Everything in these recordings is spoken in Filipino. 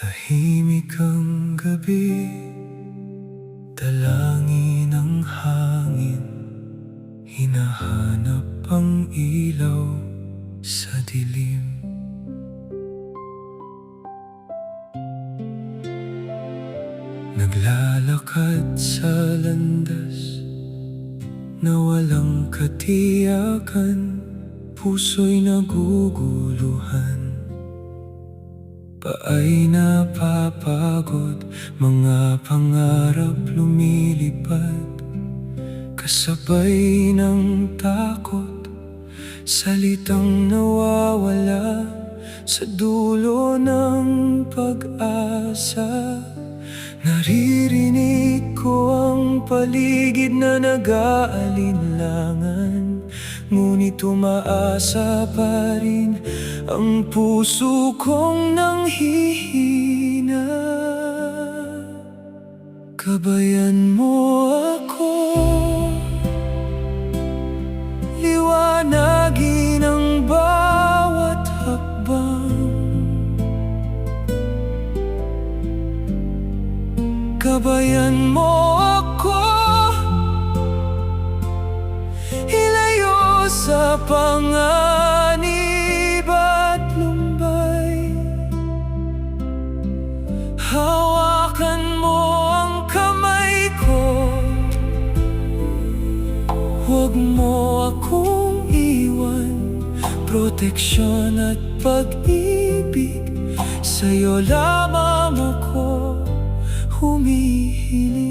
Tahimik ang gabi, dalangin ang hangin, hinahanap ang ilaw sa dilim. Naglalakad sa landas na walang katiyakan, puso'y naguguluhan. Paa'y napapagod, mga pangarap lumilipad, kasabay ng takot, salitang nawawala sa dulo ng pag-asa. Naririnig ko ang paligid na nag-aalinlangan, ngunit umaasa pa rin ang puso kong nanghihina. Gabayan mo ako, liwanagin ang bawat hakbang. Gabayan mo ako, ilayo sa panganib at lumbay. Hawakan mo ang kamay ko, huwag mo akong iwan. Proteksyon at pag-ibig, sa'yo lamang ako humihiling.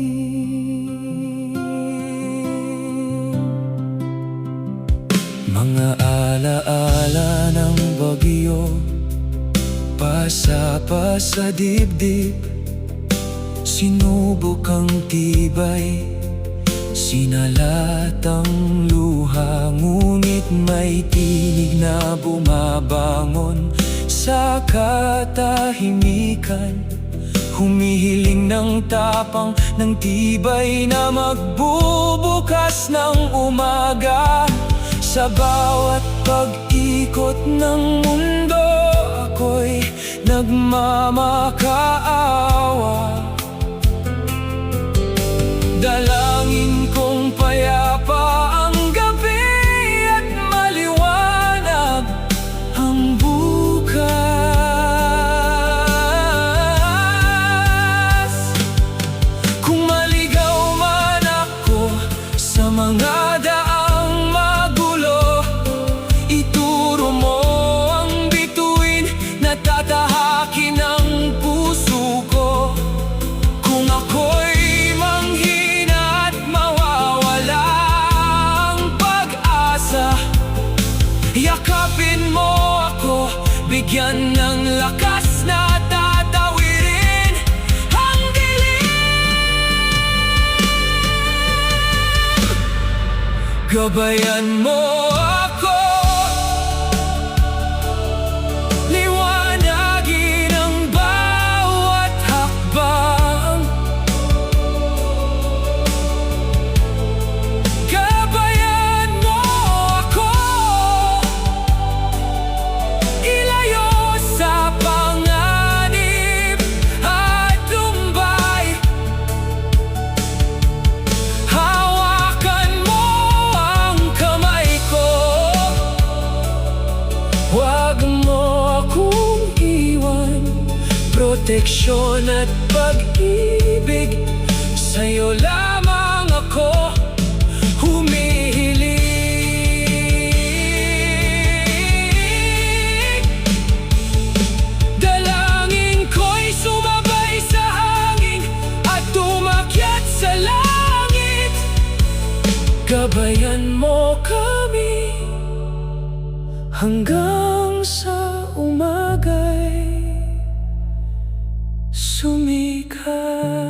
Mga alaala ng bagyo, pasa sa dibdib, sinubok ang tibay, sinalat ang luha, ngunit may tinig na bumabangon sa katahimikan. Humihiling ng tapang ng tibay na magbubukas ng umaga. Sa bawat pag-ikot ng mundo, ako'y nagmamakaawa. Dalangin kong payapa ang gabi at maliwanag ang bukas. Kung maligaw man ako sa mga daang magulo, ituro mo ang bituin na tatahakin ang puso ko. Kung ako'y manghina at mawawala ang pag-asa, yakapin mo ako, bigyan ng lakas na tatawirin ang dilim. Gabayan mo ako, liwanagin ang bawat hakbang. Gabayan mo ako, ilayo sa panganib at lumbay. Hawakan mo ang kamay ko, huwag mo akong iwan. Proteksyon at pag-ibig, sa'yo lamang ako humihiling. Dalangin ko'y sumabay sa hangin at umakyat sa langit. Gabayan mo kami hanggang sa umaga'y sumikat.